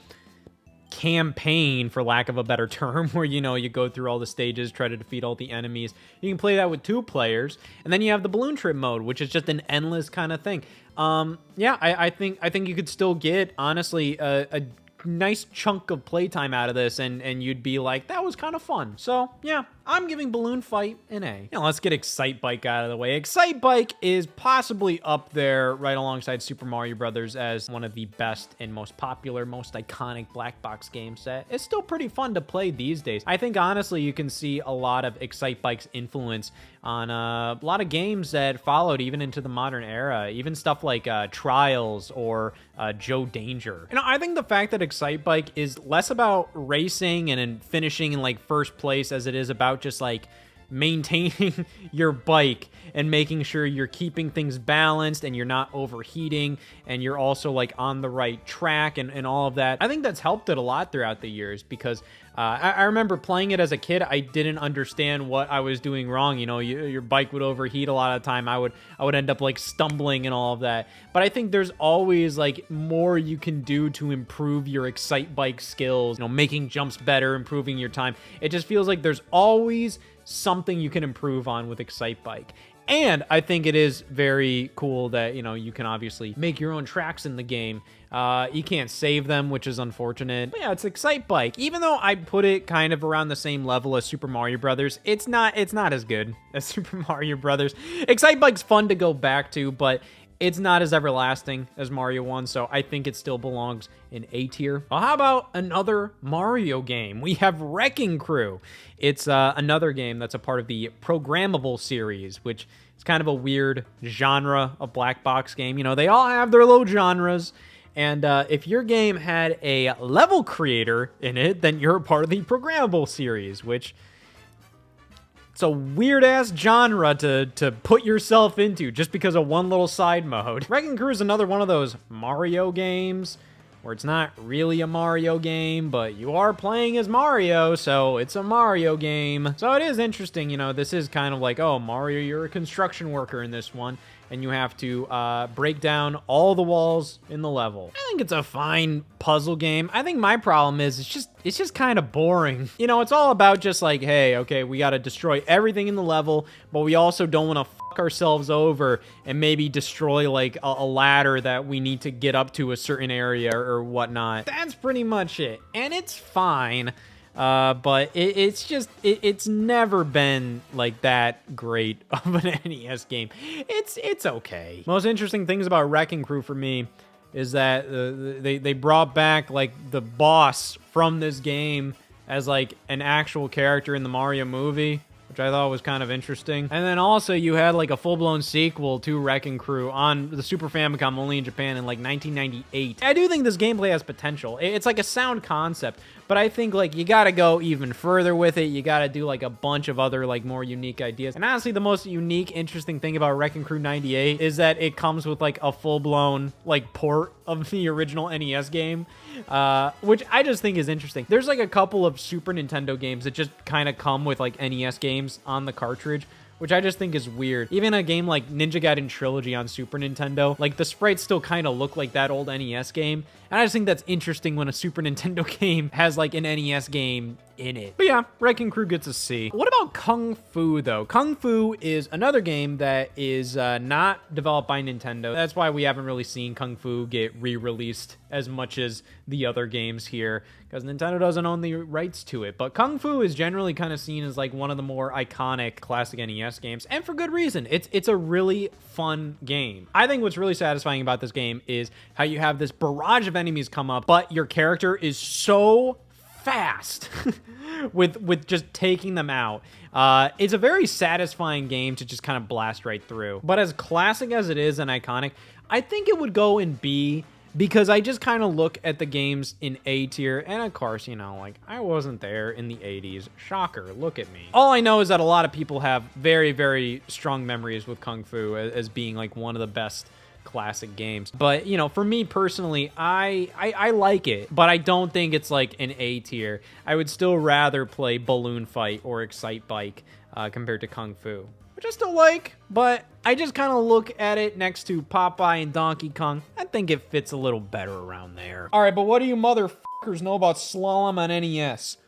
campaign, for lack of a better term, where, you know, you go through all the stages, try to defeat all the enemies. You can play that with 2 players, and then you have the balloon trip mode, which is just an endless kind of thing. Yeah, I think you could still get, honestly, a nice chunk of playtime out of this, and you'd be like, that was kind of fun. So yeah, I'm giving Balloon Fight an A. Now let's get Excite Bike out of the way. Excite Bike is possibly up there right alongside Super Mario Brothers as one of the best and most popular, most iconic black box games that it's still pretty fun to play these days. I think honestly you can see a lot of Excite Bike's influence on a lot of games that followed even into the modern era, even stuff like Trials or Joe Danger. You know, I think the fact that Excite Bike is less about racing and finishing in like first place as it is about just like maintaining your bike and making sure you're keeping things balanced and you're not overheating and you're also like on the right track and all of that. I think that's helped it a lot throughout the years because I remember playing it as a kid. I didn't understand what I was doing wrong. You know, your bike would overheat a lot of the time. I would end up like stumbling and all of that. But I think there's always like more you can do to improve your Excite Bike skills, you know, making jumps better, improving your time. It just feels like there's always something you can improve on with Excite Bike. And I think it is very cool that, you know, you can obviously make your own tracks in the game. You can't save them, which is unfortunate. But yeah, it's Excite Bike. Even though I put it kind of around the same level as Super Mario Brothers, it's not as good as Super Mario Brothers. Excite Bike's fun to go back to, but It's not as everlasting as Mario 1, so I think it still belongs in A tier. Well, how about another Mario game? We have Wrecking Crew. It's another game that's a part of the programmable series, which is kind of a weird genre of black box game. You know, they all have their little genres. And if your game had a level creator in it, then you're a part of the programmable series, which it's a weird-ass genre to put yourself into just because of one little side mode. Wrecking Crew is another one of those Mario games where it's not really a Mario game, but you are playing as Mario, so it's a Mario game. So it is interesting, you know, this is kind of like, oh, Mario, you're a construction worker in this one, and you have to break down all the walls in the level. I think it's a fine puzzle game. I think my problem is it's just kind of boring. You know, it's all about just like, hey, okay, we got to destroy everything in the level, but we also don't want to fuck ourselves over and maybe destroy like a ladder that we need to get up to a certain area or whatnot. That's pretty much it. And it's fine. But it's never been like that great of an NES game. It's okay. Most interesting things about Wrecking Crew for me is that they brought back like the boss from this game as like an actual character in the Mario movie, which I thought was kind of interesting. And then also you had like a full-blown sequel to Wrecking Crew on the Super Famicom only in Japan in like 1998. I do think this gameplay has potential. It's like a sound concept, but I think like you gotta go even further with it. You gotta do like a bunch of other like more unique ideas. And honestly, the most unique, interesting thing about Wrecking Crew 98 is that it comes with like a full-blown like port of the original NES game, which I just think is interesting. There's like a couple of Super Nintendo games that just kind of come with like NES games on the cartridge, which I just think is weird. Even a game like Ninja Gaiden Trilogy on Super Nintendo, like the sprites still kind of look like that old NES game. And I just think that's interesting when a Super Nintendo game has like an NES game in it. But yeah, Wrecking Crew gets a C. What about Kung Fu though? Kung Fu is another game that is not developed by Nintendo. That's why we haven't really seen Kung Fu get re-released as much as the other games here, because Nintendo doesn't own the rights to it. But Kung Fu is generally kind of seen as like one of the more iconic classic NES games, and for good reason. It's a really fun game. I think what's really satisfying about this game is how you have this barrage of enemies come up, but your character is so fast with just taking them out. It's a very satisfying game to just kind of blast right through. But as classic as it is and iconic, I think it would go in B, because I just kind of look at the games in A tier, and of course, you know, like, I wasn't there in the 80s. Shocker, look at me. All I know is that a lot of people have very, very strong memories with Kung Fu as being, like, one of the best classic games. But, you know, for me personally, I like it, but I don't think it's, like, an A tier. I would still rather play Balloon Fight or Excite Bike compared to Kung Fu, which I still like, but I just kind of look at it next to Popeye and Donkey Kong. I think it fits a little better around there. All right, but what do you motherfuckers know about Slalom on NES?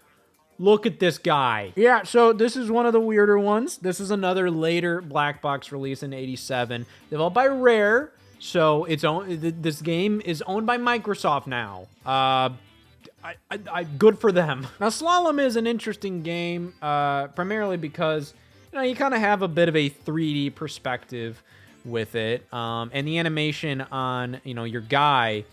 Look at this guy. Yeah, so this is one of the weirder ones. This is another later black box release in '87, developed by Rare. So it's this game is owned by Microsoft now. Good for them. Now, Slalom is an interesting game, primarily because, you know, you kind of have a bit of a 3D perspective with it. And the animation on, you know, your guy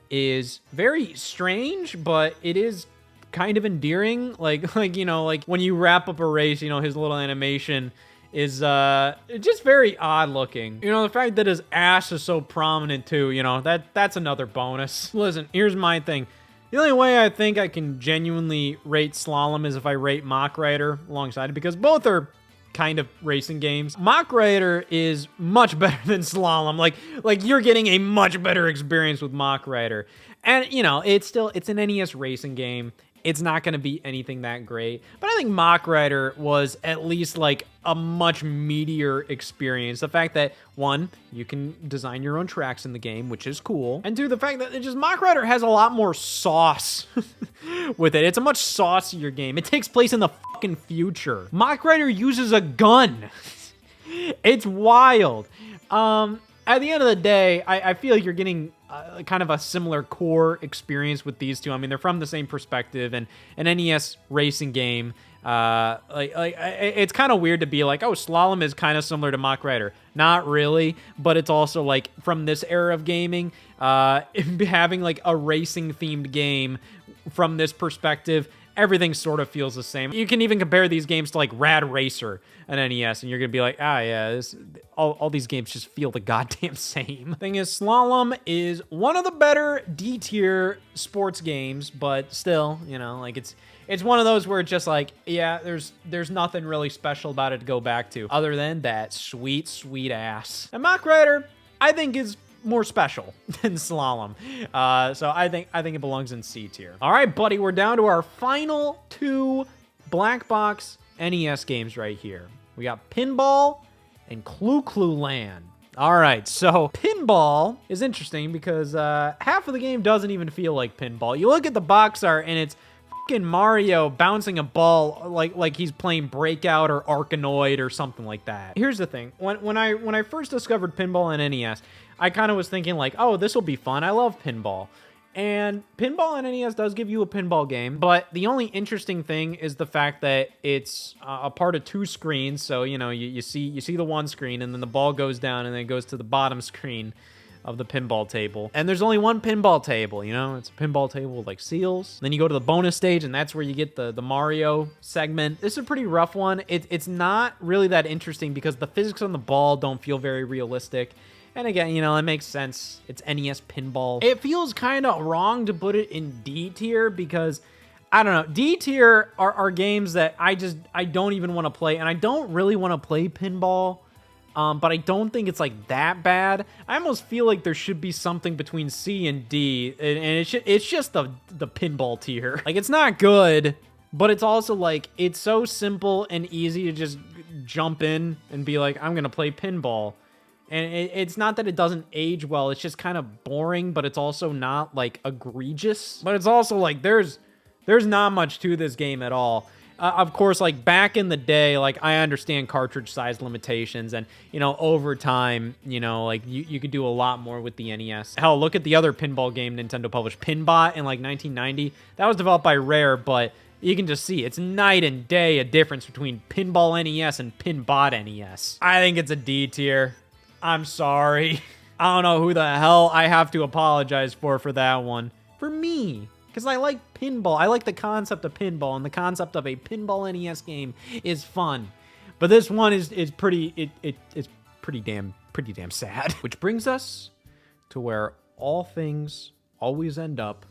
is very strange, but it is kind of endearing. Like, you know, like when you wrap up a race, you know, his little animation is just very odd looking. You know, the fact that his ass is so prominent too, you know, that's another bonus. Listen, here's my thing. The only way I think I can genuinely rate Slalom is if I rate Mach Rider alongside it, because both are kind of racing games. Mach Rider is much better than Slalom. Like you're getting a much better experience with Mach Rider. And, you know, it's an NES racing game. It's not going to be anything that great. But I think Mach Rider was at least like a much meatier experience. The fact that, one, you can design your own tracks in the game, which is cool. And two, the fact that Mach Rider has a lot more sauce with it. It's a much saucier game. It takes place in the fucking future. Mach Rider uses a gun. It's wild. at the end of the day, I feel like you're getting kind of a similar core experience with these two. I mean, they're from the same perspective, and an NES racing game. It's kind of weird to be like, oh, Slalom is kind of similar to Mach Rider. Not really, but it's also like from this era of gaming, having like a racing themed game from this perspective, everything sort of feels the same. You can even compare these games to like Rad Racer and NES, and you're gonna be like, ah, yeah, all these games just feel the goddamn same. Thing is, Slalom is one of the better D-tier sports games, but still, you know, like it's one of those where it's just like, yeah, there's nothing really special about it to go back to, other than that sweet, sweet ass. And Mach Rider, I think, is more special than Slalom. So I think it belongs in C tier. All right, buddy, we're down to our final 2 black box NES games right here. We got Pinball and Clue Clue Land. All right, so Pinball is interesting because half of the game doesn't even feel like Pinball. You look at the box art and it's fucking Mario bouncing a ball like he's playing Breakout or Arkanoid or something like that. Here's the thing. When I first discovered Pinball on NES, I kind of was thinking like, oh, this will be fun. I love pinball. And Pinball on NES does give you a pinball game, but the only interesting thing is the fact that it's a part of 2 screens. So, you know, you see the one screen, and then the ball goes down, and then it goes to the bottom screen of the pinball table. And there's only one pinball table, you know? It's a pinball table with, like, seals. Then you go to the bonus stage, and that's where you get the Mario segment. This is a pretty rough one. It's not really that interesting because the physics on the ball don't feel very realistic. And again, you know, it makes sense. It's NES pinball. It feels kind of wrong to put it in D tier because, I don't know, D tier are games that I don't even want to play. And I don't really want to play pinball, but I don't think it's like that bad. I almost feel like there should be something between C and D, and it's just the pinball tier. Like, it's not good, but it's also like, it's so simple and easy to just jump in and be like, I'm going to play pinball. And it's not that it doesn't age well, it's just kind of boring, but it's also not, like, egregious. But it's also, like, there's not much to this game at all. Of course, like, back in the day, like, I understand cartridge size limitations, and, you know, over time, you know, like, you could do a lot more with the NES. Hell, look at the other pinball game Nintendo published, Pinbot, in, like, 1990. That was developed by Rare, but you can just see it's night and day a difference between Pinball NES and Pinbot NES. I think it's a D tier. I'm sorry. I don't know who the hell I have to apologize for that one. For me. Because I like pinball. I like the concept of pinball, and the concept of a pinball NES game is fun. But this one is pretty it's pretty damn sad. Which brings us to where all things always end up.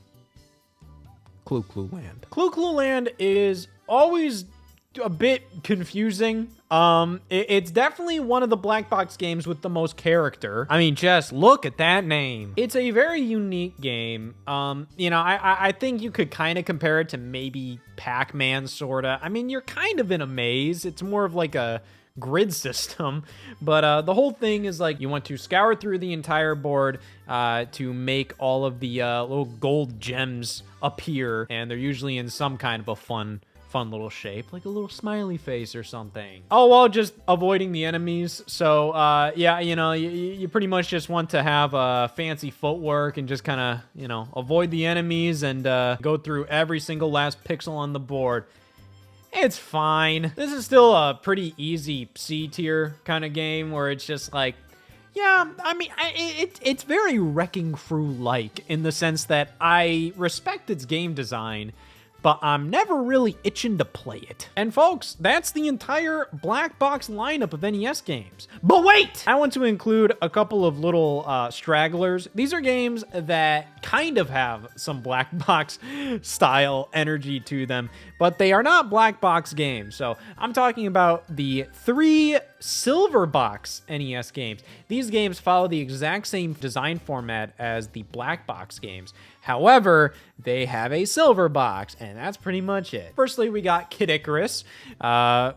Clue Clue Land. Clue Clue Land is always a bit confusing. It's definitely one of the black box games with the most character. I mean, just look at that name. It's a very unique game. You know, I think you could kind of compare it to maybe Pac-Man, sorta. I mean, you're kind of in a maze. It's more of like a grid system, but the whole thing is like you want to scour through the entire board to make all of the little gold gems appear, and they're usually in some kind of a fun little shape, like a little smiley face or something. Oh, well, just avoiding the enemies. So, yeah, you know, you pretty much just want to have fancy footwork and just kind of, you know, avoid the enemies and go through every single last pixel on the board. It's fine. This is still a pretty easy C tier kind of game where it's just like, yeah, I mean, it's very Wrecking Crew-like in the sense that I respect its game design, but I'm never really itching to play it. And folks, that's the entire black box lineup of NES games. But wait! I want to include a couple of little stragglers. These are games that kind of have some black box style energy to them, but they are not black box games. So I'm talking about the 3 silver box NES games. These games follow the exact same design format as the black box games. However, they have a silver box, and that's pretty much it. Firstly, we got Kid Icarus,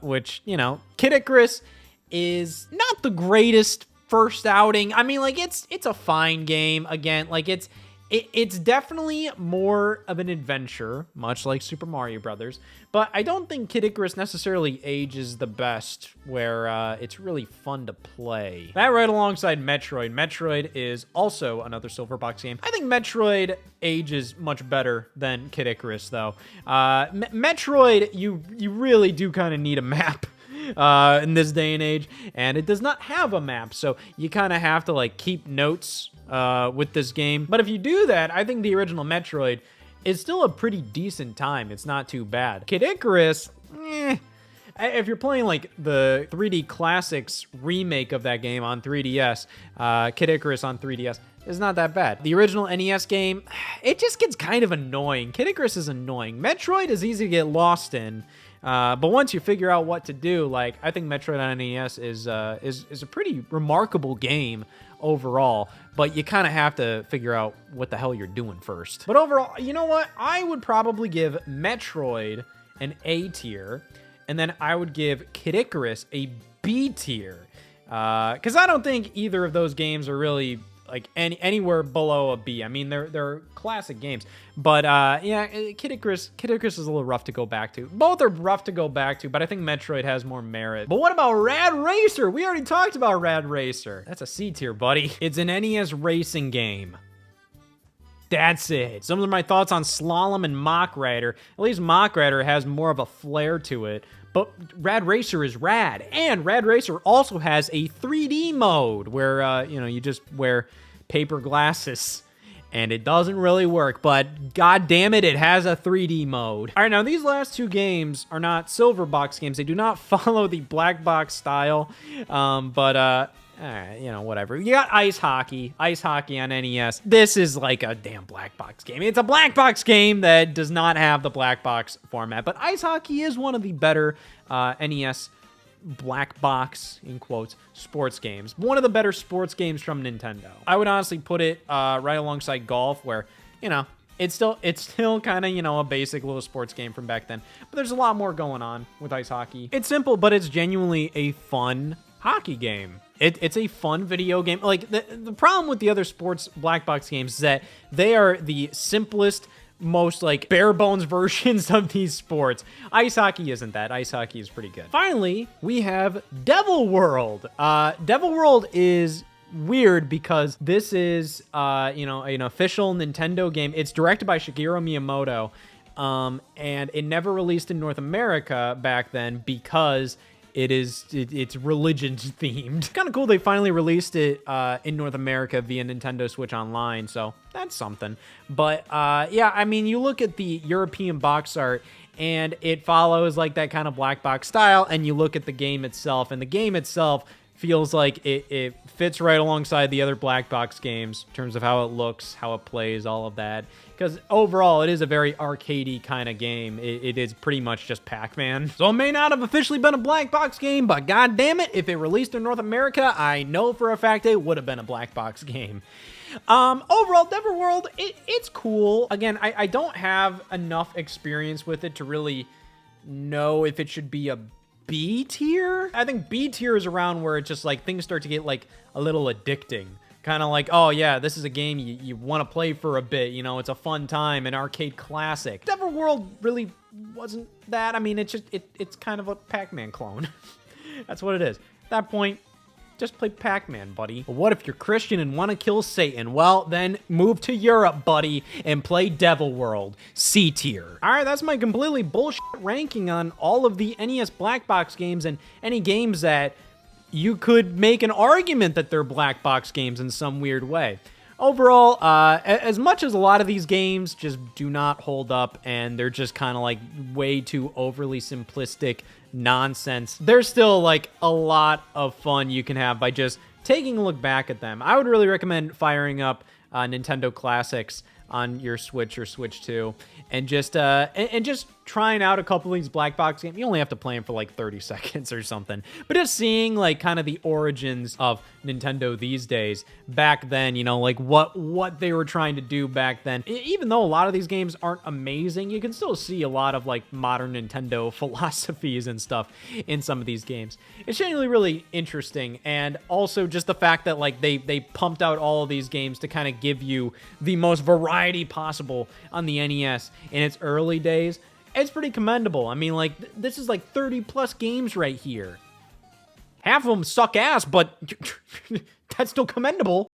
which, you know, Kid Icarus is not the greatest first outing. I mean, like, it's a fine game. Again, like, it's It's definitely more of an adventure, much like Super Mario Brothers, but I don't think Kid Icarus necessarily ages the best, where it's really fun to play. That right alongside Metroid. Metroid is also another Silverbox game. I think Metroid ages much better than Kid Icarus, though. Metroid, you really do kind of need a map. In this day and age, and it does not have a map, so you kind of have to like keep notes with this game. But if you do that, I think the original Metroid is still a pretty decent time. It's not too bad. Kid Icarus, if you're playing like the 3D Classics remake of that game on 3DS, Kid Icarus on 3DS, is not that bad. The original NES game, it just gets kind of annoying. Kid Icarus is annoying. Metroid is easy to get lost in. But once you figure out what to do, like, I think Metroid on NES is a pretty remarkable game overall, but you kind of have to figure out what the hell you're doing first. But overall, you know what? I would probably give Metroid an A tier, and then I would give Kid Icarus a B tier, because I don't think either of those games are really like anywhere below a B. I mean, they're classic games, but yeah, Kid Icarus is a little rough to go back to. Both are rough to go back to, but I think Metroid has more merit. But what about Rad Racer? We already talked about Rad Racer. That's a C tier, buddy. It's an NES racing game. That's it. Some of my thoughts on Slalom and Mach Rider. At least Mach Rider has more of a flair to it. But Rad Racer is rad. And Rad Racer also has a 3D mode where, you just wear paper glasses. And it doesn't really work, but god damn it, it has a 3D mode. All right, now these last two games are not Silverbox games. They do not follow the black box style, but whatever. You got Ice Hockey on NES. This is like a damn black box game. It's a black box game that does not have the black box format, but Ice Hockey is one of the better NES black box, in quotes, sports games. One of the better sports games from Nintendo. I would honestly put it right alongside golf, where, it's still kind of, a basic little sports game from back then, but there's a lot more going on with Ice Hockey. It's simple, but it's genuinely a fun hockey game. It's a fun video game. Like, the problem with the other sports black box games is that they are the simplest, most like bare bones versions of these sports. Ice Hockey isn't that. Ice Hockey is pretty good. Finally, we have Devil World. Devil World is weird because this is an official Nintendo game. It's directed by Shigeru Miyamoto, and it never released in North America back then because it's religion themed. Kind of cool they finally released it in North America via Nintendo Switch Online, so that's something. But yeah, I mean, you look at the European box art and it follows like that kind of black box style, and you look at the game itself, and the game itself feels like it fits right alongside the other black box games in terms of how it looks, how it plays, all of that. Because overall, it is a very arcadey kind of game. It is pretty much just Pac-Man. So it may not have officially been a black box game, but god damn it, if it released in North America, I know for a fact it would have been a black box game. Overall, Devil World, it's cool. Again, I don't have enough experience with it to really know if it should be a B tier. I think B tier is around where it's just like things start to get like a little addicting. Kind of like, oh yeah, this is a game you want to play for a bit, it's a fun time, an arcade classic. Devil World really wasn't that. I mean, it's kind of a Pac-Man clone. That's what it is. At that point, just play Pac-Man, buddy. But what if you're Christian and want to kill Satan? Well, then move to Europe, buddy, and play Devil World. C tier. All right, that's my completely bullshit ranking on all of the NES black box games and any games that you could make an argument that they're black box games in some weird way. Overall, as much as a lot of these games just do not hold up and they're just kind of like way too overly simplistic nonsense, there's still like a lot of fun you can have by just taking a look back at them. I would really recommend firing up Nintendo Classics on your Switch or Switch 2, and just trying out a couple of these black box games. You only have to play them for like 30 seconds or something, but just seeing like kind of the origins of Nintendo these days. Back then, you know, like what they were trying to do back then. Even though a lot of these games aren't amazing, you can still see a lot of like modern Nintendo philosophies and stuff in some of these games. It's genuinely really interesting, and also just the fact that like they pumped out all of these games to kind of give you the most variety possible on the NES in its early days. It's pretty commendable. I mean, like, this is like 30 plus games right here. Half of them suck ass, but that's still commendable.